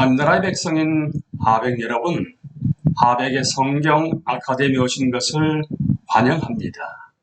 한나라의 백성인 하백 여러분, 하백의 성경 아카데미에 오신 것을 환영합니다.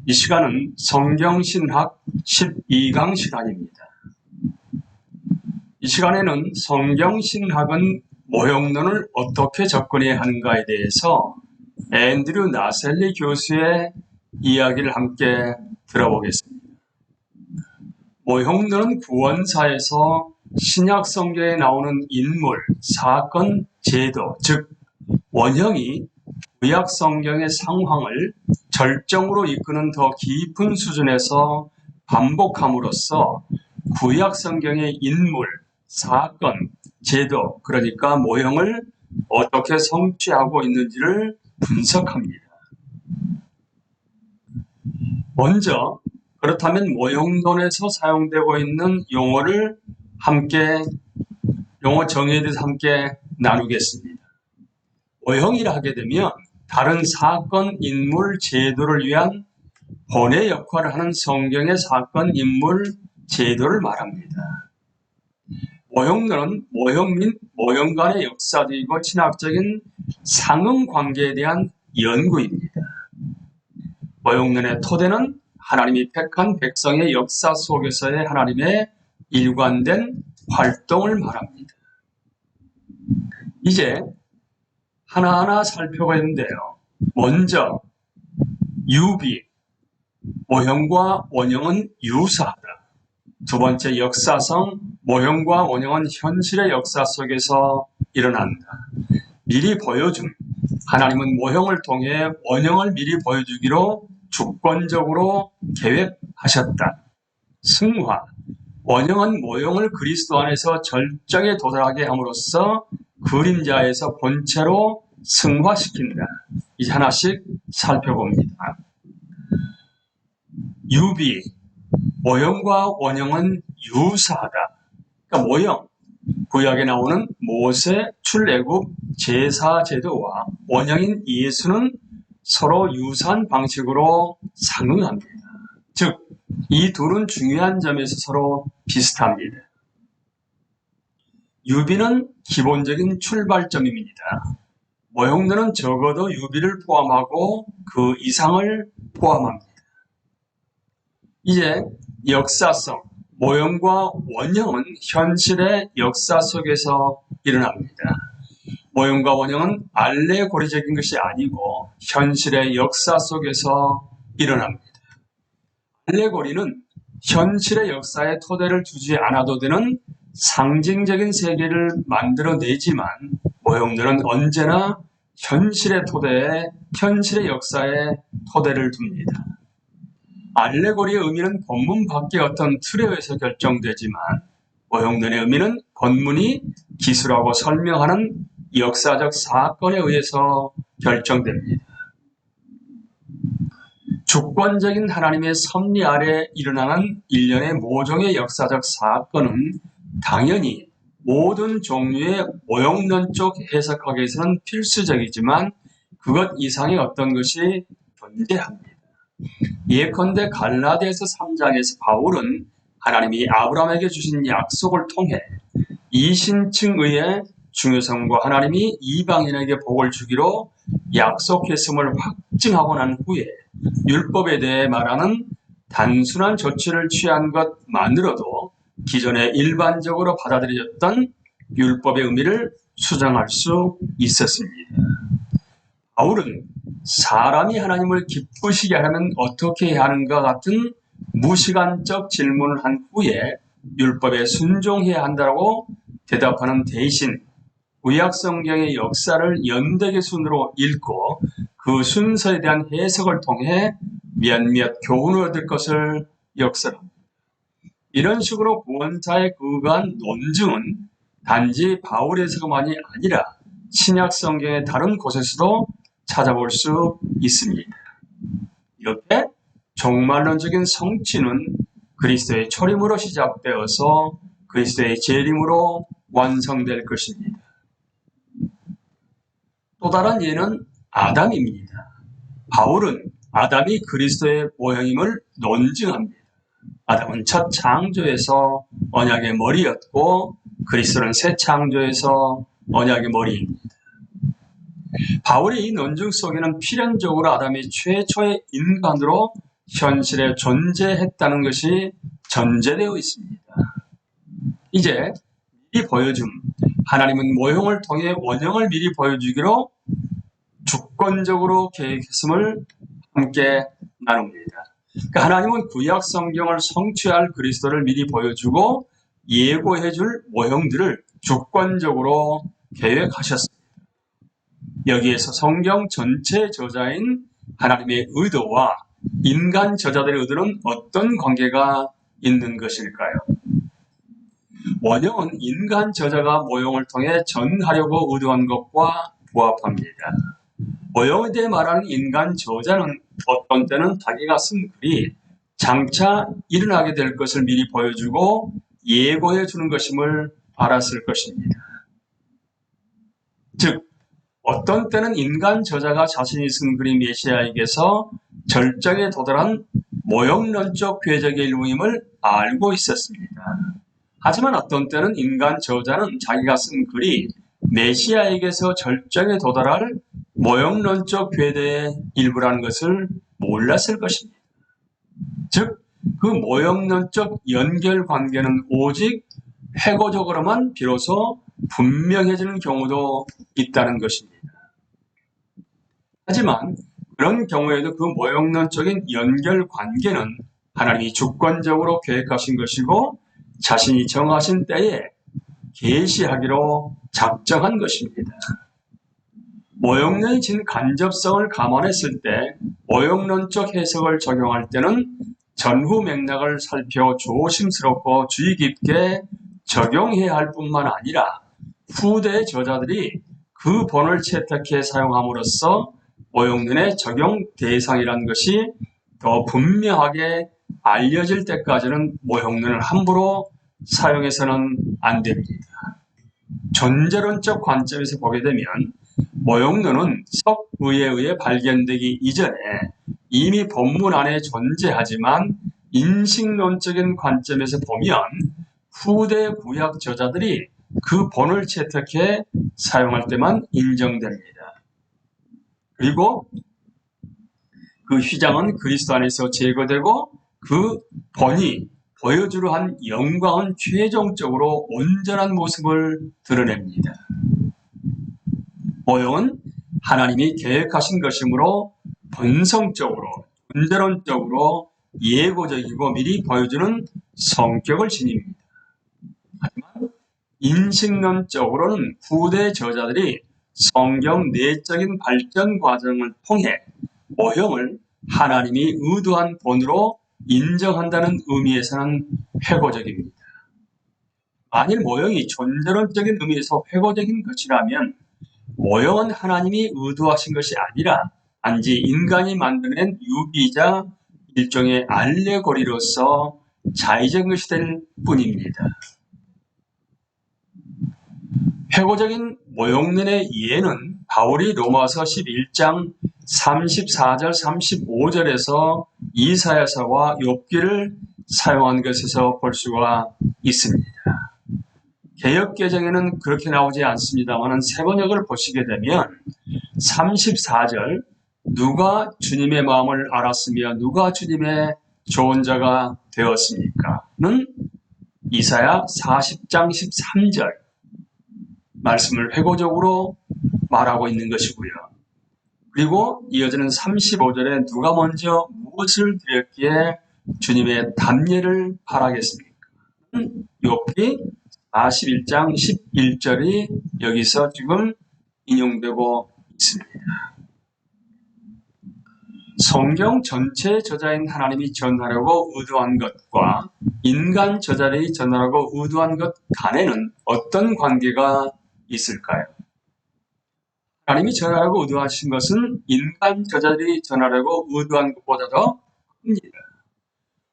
이 시간은 성경신학 12강 시간입니다. 이 시간에는 성경신학은 모형론을 어떻게 접근해야 하는가에 대해서 앤드류 나셀리 교수의 이야기를 함께 들어보겠습니다. 모형론은 구원사에서 신약 성경에 나오는 인물, 사건, 제도, 즉 원형이 구약 성경의 상황을 절정으로 이끄는 더 깊은 수준에서 반복함으로써 구약 성경의 인물, 사건, 제도, 그러니까 모형을 어떻게 성취하고 있는지를 분석합니다. 먼저 그렇다면 모형론에서 사용되고 있는 용어를 용어 정의에 대해서 함께 나누겠습니다. 모형이라 하게 되면 다른 사건, 인물, 제도를 위한 본의 역할을 하는 성경의 사건, 인물, 제도를 말합니다. 모형론은 모형 및 모형 간의 역사적이고 신학적인 상응관계에 대한 연구입니다. 모형론의 토대는 하나님이 택한 백성의 역사 속에서의 하나님의 일관된 활동을 말합니다. 이제 하나하나 살펴보는데요. 먼저 유비, 모형과 원형은 유사하다. 두 번째 역사성, 모형과 원형은 현실의 역사 속에서 일어난다. 미리 보여줌, 하나님은 모형을 통해 원형을 미리 보여주기로 주권적으로 계획하셨다. 승화, 원형은 모형을 그리스도 안에서 절정에 도달하게 함으로써 그림자에서 본체로 승화시킨다. 이제 하나씩 살펴봅니다. 유비, 모형과 원형은 유사하다. 그러니까 모형, 구약에 나오는 모세, 출애굽, 제사 제도와 원형인 예수는 서로 유사한 방식으로 상응합니다. 즉, 이 둘은 중요한 점에서 서로 비슷합니다. 유비는 기본적인 출발점입니다. 모형론은 적어도 유비를 포함하고 그 이상을 포함합니다. 이제 역사성, 모형과 원형은 현실의 역사 속에서 일어납니다. 모형과 원형은 알레고리적인 것이 아니고 현실의 역사 속에서 일어납니다. 알레고리는 현실의 역사에 토대를 두지 않아도 되는 상징적인 세계를 만들어내지만 모형론은 언제나 현실의 토대에, 현실의 역사에 토대를 둡니다. 알레고리의 의미는 본문 밖의 어떤 틀에 의해서 결정되지만 모형론의 의미는 본문이 기술하고 설명하는 역사적 사건에 의해서 결정됩니다. 주권적인 하나님의 섭리 아래 일어나는 일련의 모종의 역사적 사건은 당연히 모든 종류의 모형론적 해석하기 위해서는 필수적이지만 그것 이상의 어떤 것이 존재합니다. 예컨대 갈라디아서 3장에서 바울은 하나님이 아브라함에게 주신 약속을 통해 이신층의 중요성과 하나님이 이방인에게 복을 주기로 약속했음을 확증하고 난 후에 율법에 대해 말하는 단순한 조치를 취한 것만으로도 기존에 일반적으로 받아들여졌던 율법의 의미를 수정할 수 있었습니다. 바울은 사람이 하나님을 기쁘시게 하려면 어떻게 해야 하는가 같은 무시간적 질문을 한 후에 율법에 순종해야 한다고 대답하는 대신 구약 성경의 역사를 연대기 순으로 읽고 그 순서에 대한 해석을 통해 몇몇 교훈을 얻을 것을 역설합니다. 이런 식으로 구원사에 의한 논증은 단지 바울에서만이 아니라 신약 성경의 다른 곳에서도 찾아볼 수 있습니다. 이렇게 종말론적인 성취는 그리스도의 초림으로 시작되어서 그리스도의 재림으로 완성될 것입니다. 또 다른 예는 아담입니다. 바울은 아담이 그리스도의 모형임을 논증합니다. 아담은 첫 창조에서 언약의 머리였고 그리스도는 새 창조에서 언약의 머리입니다. 바울이 이 논증 속에는 필연적으로 아담이 최초의 인간으로 현실에 존재했다는 것이 전제되어 있습니다. 이제 미리 보여줌, 하나님은 모형을 통해 원형을 미리 보여주기로 주권적으로 계획했음을 함께 나눕니다. 그러니까 하나님은 구약 성경을 성취할 그리스도를 미리 보여주고 예고해줄 모형들을 주권적으로 계획하셨습니다. 여기에서 성경 전체 저자인 하나님의 의도와 인간 저자들의 의도는 어떤 관계가 있는 것일까요? 원형은 인간 저자가 모형을 통해 전하려고 의도한 것과 부합합니다. 모형에 대해 말하는 인간 저자는 어떤 때는 자기가 쓴 글이 장차 일어나게 될 것을 미리 보여주고 예고해 주는 것임을 알았을 것입니다. 즉, 어떤 때는 인간 저자가 자신이 쓴 글이 메시아에게서 절정에 도달한 모형론적 궤적의 일부임을 알고 있었습니다. 하지만 어떤 때는 인간 저자는 자기가 쓴 글이 메시아에게서 절정에 도달할 모형론적 궤대의 일부라는 것을 몰랐을 것입니다. 즉, 그 모형론적 연결관계는 오직 회고적으로만 비로소 분명해지는 경우도 있다는 것입니다. 하지만 그런 경우에도 그 모형론적인 연결관계는 하나님이 주권적으로 계획하신 것이고 자신이 정하신 때에 계시하기로 작정한 것입니다. 모형론이 진 간접성을 감안했을 때 모형론적 해석을 적용할 때는 전후 맥락을 살펴 조심스럽고 주의 깊게 적용해야 할 뿐만 아니라 후대 저자들이 그 본을 채택해 사용함으로써 모형론의 적용 대상이라는 것이 더 분명하게 알려질 때까지는 모형론을 함부로 사용해서는 안 됩니다. 존재론적 관점에서 보게 되면 모형론은 석의에 의해 발견되기 이전에 이미 본문 안에 존재하지만 인식론적인 관점에서 보면 후대 구약 저자들이 그 본을 채택해 사용할 때만 인정됩니다. 그리고 그 휘장은 그리스도 안에서 제거되고 그 본이 보여주려 한 영광은 최종적으로 온전한 모습을 드러냅니다. 모형은 하나님이 계획하신 것이므로 본성적으로, 존재론적으로 예고적이고 미리 보여주는 성격을 지닙니다. 하지만 인식론적으로는 후대 저자들이 성경 내적인 발전 과정을 통해 모형을 하나님이 의도한 본으로 인정한다는 의미에서는 회고적입니다. 만일 모형이 존재론적인 의미에서 회고적인 것이라면 모형은 하나님이 의도하신 것이 아니라 단지 인간이 만들어낸 유비이자 일종의 알레고리로서 자의적인 것이 될 뿐입니다. 회고적인 모형론의 이해는 바울이 로마서 11장 34절 35절에서 이사야서와 욥기를 사용한 것에서 볼 수가 있습니다. 개역개정에는 그렇게 나오지 않습니다만 세번역을 보시게 되면 34절 누가 주님의 마음을 알았으며 누가 주님의 좋은 자가 되었습니까? 는 이사야 40장 13절 말씀을 회고적으로 말하고 있는 것이고요. 그리고 이어지는 35절에 누가 먼저 무엇을 드렸기에 주님의 담례를 바라겠습니까? 욥기 41장 11절이 여기서 지금 인용되고 있습니다. 성경 전체 저자인 하나님이 전하려고 의도한 것과 인간 저자들이 전하려고 의도한 것 간에는 어떤 관계가 있을까요? 하나님이 전하려고 의도하신 것은 인간 저자들이 전하려고 의도한 것보다 더 큽니다.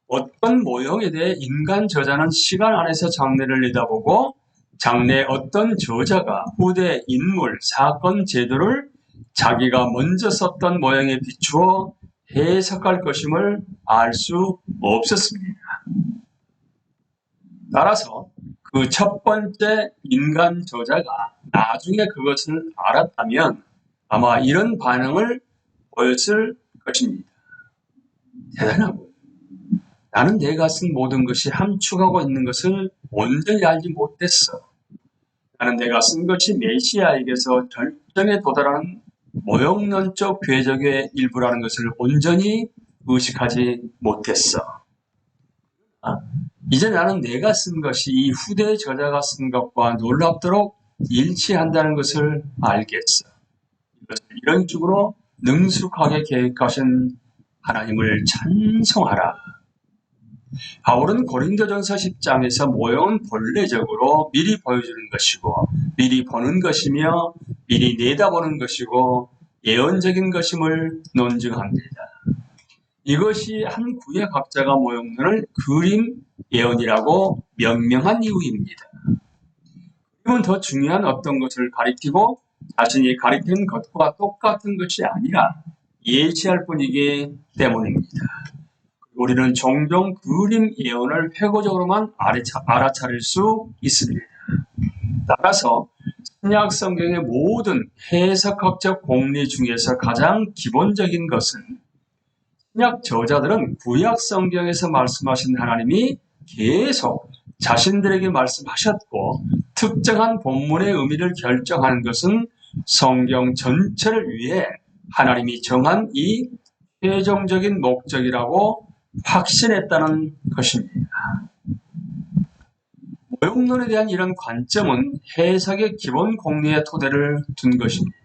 어떤 모형에 대해 인간 저자는 시간 안에서 장래를 내다보고 장래 어떤 저자가 후대 인물, 사건, 제도를 자기가 먼저 썼던 모형에 비추어 해석할 것임을 알 수 없었습니다. 따라서 그 첫 번째 인간 저자가 나중에 그것을 알았다면 아마 이런 반응을 보였을 것입니다. 대단하고, 나는 내가 쓴 모든 것이 함축하고 있는 것을 온전히 알지 못했어. 나는 내가 쓴 것이 메시아에게서 절정에 도달하는 모형론적 궤적의 일부라는 것을 온전히 의식하지 못했어. 이제 나는 내가 쓴 것이 이 후대 저자가 쓴 것과 놀랍도록 일치한다는 것을 알겠어. 이런 식으로 능숙하게 계획하신 하나님을 찬송하라. 바울은 고린도전서 10장에서 모형은 본래적으로 미리 보여주는 것이고 미리 보는 것이며 미리 내다보는 것이고 예언적인 것임을 논증합니다. 이것이 한 구약학자가 모형론을 그림 예언이라고 명명한 이유입니다. 그림은 더 중요한 어떤 것을 가리키고 자신이 가리키는 것과 똑같은 것이 아니라 예시할 뿐이기 때문입니다. 우리는 종종 그림 예언을 회고적으로만 알아차릴 수 있습니다. 따라서 신약 성경의 모든 해석학적 공리 중에서 가장 기본적인 것은 신약 저자들은 구약 성경에서 말씀하신 하나님이 계속 자신들에게 말씀하셨고 특정한 본문의 의미를 결정하는 것은 성경 전체를 위해 하나님이 정한 이 최종적인 목적이라고 확신했다는 것입니다. 모형론에 대한 이런 관점은 해석의 기본 공리의 토대를 둔 것입니다.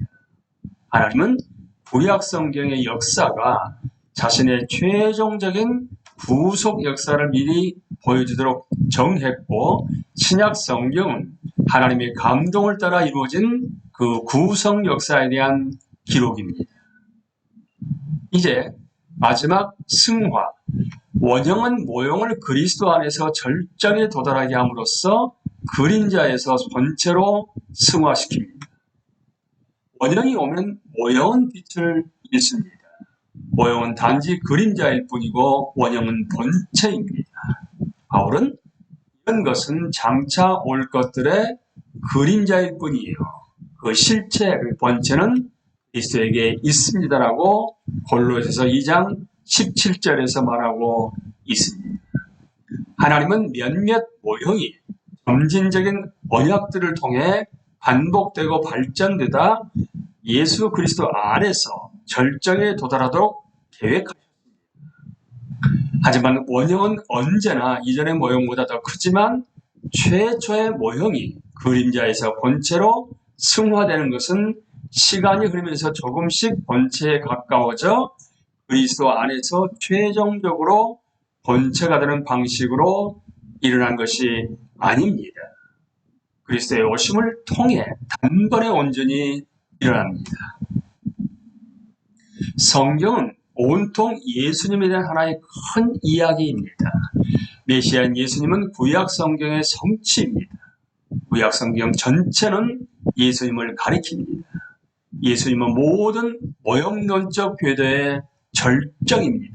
하나님은 구약 성경의 역사가 자신의 최종적인 구속 역사를 미리 보여주도록 정했고 신약 성경은 하나님의 감동을 따라 이루어진 그 구속 역사에 대한 기록입니다. 이제 마지막 승화, 원형은 모형을 그리스도 안에서 절정에 도달하게 함으로써 그림자에서 본체로 승화시킵니다. 원형이 오면 모형은 빛을 잃습니다. 모형은 단지 그림자일 뿐이고 원형은 본체입니다. 바울은 이런 것은 장차 올 것들의 그림자일 뿐이에요. 그 실체, 그 본체는 그리스도에게 있습니다라고 골로새서 2장 17절에서 말하고 있습니다. 하나님은 몇몇 모형이 점진적인 언약들을 통해 반복되고 발전되다 예수 그리스도 안에서 절정에 도달하도록 계획하셨습니다. 하지만 원형은 언제나 이전의 모형보다 더 크지만 최초의 모형이 그림자에서 본체로 승화되는 것은 시간이 흐르면서 조금씩 본체에 가까워져 그리스도 안에서 최종적으로 본체가 되는 방식으로 일어난 것이 아닙니다. 그리스도의 오심을 통해 단번에 온전히 일어납니다. 성경은 온통 예수님에 대한 하나의 큰 이야기입니다. 메시아인 예수님은 구약 성경의 성취입니다. 구약 성경 전체는 예수님을 가리킵니다. 예수님은 모든 모형론적 궤도의 절정입니다.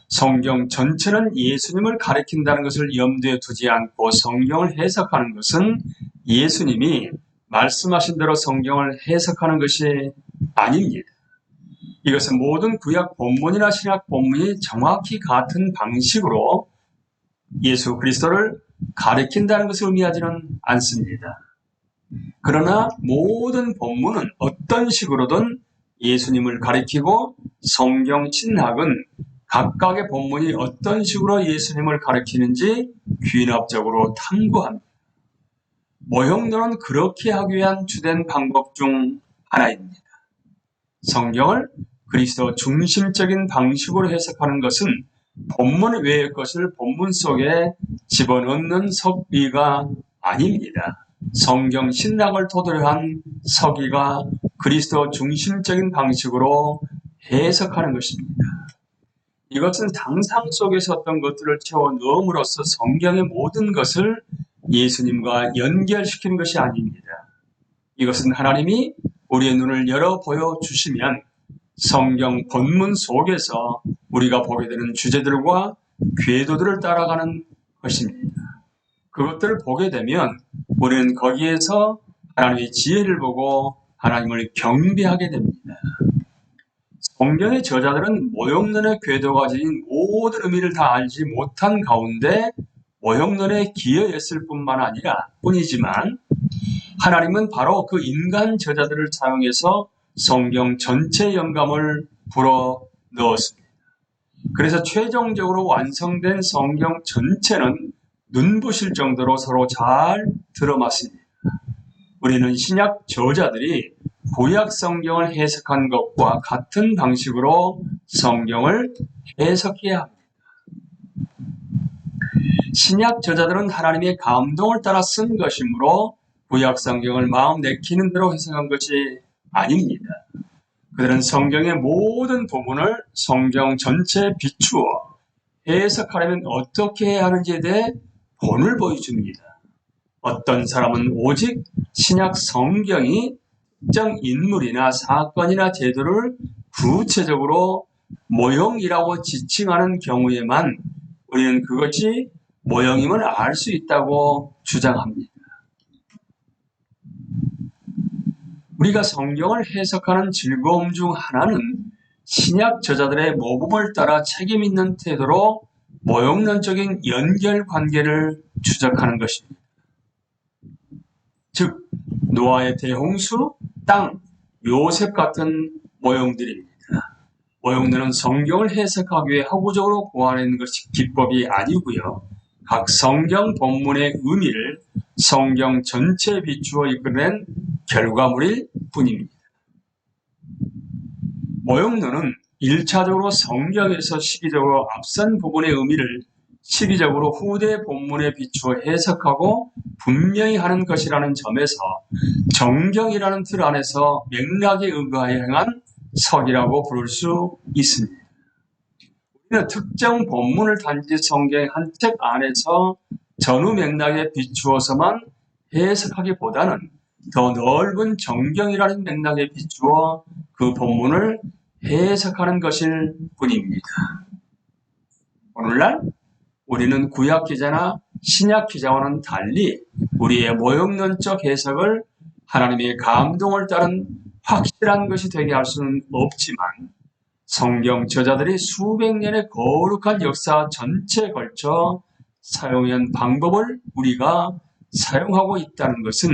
성경 전체는 예수님을 가리킨다는 것을 염두에 두지 않고 성경을 해석하는 것은 예수님이 말씀하신 대로 성경을 해석하는 것이 아닙니다. 이것은 모든 구약 본문이나 신약 본문이 정확히 같은 방식으로 예수 그리스도를 가리킨다는 것을 의미하지는 않습니다. 그러나 모든 본문은 어떤 식으로든 예수님을 가리키고 성경 신학은 각각의 본문이 어떤 식으로 예수님을 가리키는지 귀납적으로 탐구합니다. 모형론은 그렇게 하기 위한 주된 방법 중 하나입니다. 성경을 그리스도 중심적인 방식으로 해석하는 것은 본문 외의 것을 본문 속에 집어넣는 석비가 아닙니다. 성경 신학을 토대로 한 서기가 그리스도 중심적인 방식으로 해석하는 것입니다. 이것은 상상 속에서 어떤 것들을 채워 넣음으로써 성경의 모든 것을 예수님과 연결시키는 것이 아닙니다. 이것은 하나님이 우리의 눈을 열어 보여주시면 성경 본문 속에서 우리가 보게 되는 주제들과 궤도들을 따라가는 것입니다. 그것들을 보게 되면 우리는 거기에서 하나님의 지혜를 보고 하나님을 경배하게 됩니다. 성경의 저자들은 모형론의 궤도가 지닌 모든 의미를 다 알지 못한 가운데 모형론에 기여했을 뿐만 아니라 뿐이지만 하나님은 바로 그 인간 저자들을 사용해서 성경 전체 영감을 불어 넣었습니다. 그래서 최종적으로 완성된 성경 전체는 눈부실 정도로 서로 잘 들어맞습니다. 우리는 신약 저자들이 구약 성경을 해석한 것과 같은 방식으로 성경을 해석해야 합니다. 신약 저자들은 하나님의 감동을 따라 쓴 것이므로 구약 성경을 마음 내키는 대로 해석한 것이 아닙니다. 그들은 성경의 모든 부분을 성경 전체에 비추어 해석하려면 어떻게 해야 하는지에 대해 본을 보여줍니다. 어떤 사람은 오직 신약 성경이 특정 인물이나 사건이나 제도를 구체적으로 모형이라고 지칭하는 경우에만 우리는 그것이 모형임을 알 수 있다고 주장합니다. 우리가 성경을 해석하는 즐거움 중 하나는 신약 저자들의 모범을 따라 책임 있는 태도로 모형론적인 연결 관계를 추적하는 것입니다. 즉, 노아의 대홍수, 땅, 요셉 같은 모형들입니다. 모형론은 성경을 해석하기 위해 허구적으로 고안하는 것이 기법이 아니고요. 각 성경 본문의 의미를 성경 전체에 비추어 이끌어낸 결과물일 뿐입니다. 모형론은 1차적으로 성경에서 시기적으로 앞선 부분의 의미를 시기적으로 후대 본문에 비추어 해석하고 분명히 하는 것이라는 점에서 정경이라는 틀 안에서 맥락에 의거하여 행한 석이라고 부를 수 있습니다. 우리는 특정 본문을 단지 성경의 한 책 안에서 전후 맥락에 비추어서만 해석하기보다는 더 넓은 정경이라는 맥락에 비추어 그 본문을 해석하는 것일 뿐입니다. 오늘날 우리는 구약 기자나 신약 기자와는 달리 우리의 모형론적 해석을 하나님의 감동을 따른 확실한 것이 되게 할 수는 없지만 성경 저자들이 수백 년의 거룩한 역사 전체에 걸쳐 사용한 방법을 우리가 사용하고 있다는 것은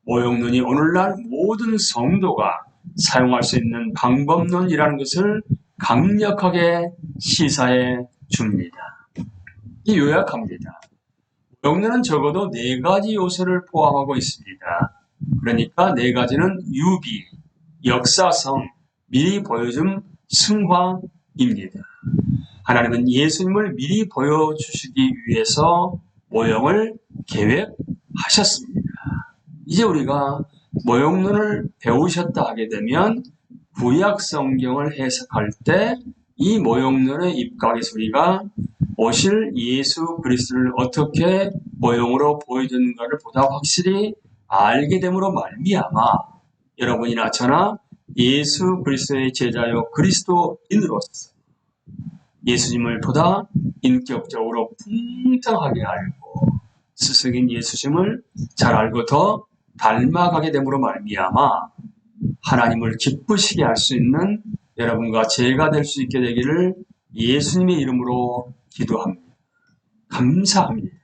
모형론이 오늘날 모든 성도가 사용할 수 있는 방법론이라는 것을 강력하게 시사해 줍니다. 이 요약합니다. 모형론은 적어도 4가지 요소를 포함하고 있습니다. 그러니까 4가지는 유비, 역사성, 미리 보여줌, 승화입니다. 하나님은 예수님을 미리 보여주시기 위해서 모형을 계획하셨습니다. 이제 우리가 모형론을 배우셨다 하게 되면 구약 성경을 해석할 때 이 모형론에 입각해서 우리가 오실 예수 그리스도를 어떻게 모형으로 보여주는가를 보다 확실히 알게 됨으로 말미암아 여러분이나 저나 예수 그리스도의 제자요 그리스도인으로서 예수님을 보다 인격적으로 풍성하게 알고 스승인 예수님을 잘 알고 더 닮아가게 됨으로 말미암아 하나님을 기쁘시게 할 수 있는 여러분과 제가 될 수 있게 되기를 예수님의 이름으로 기도합니다. 감사합니다.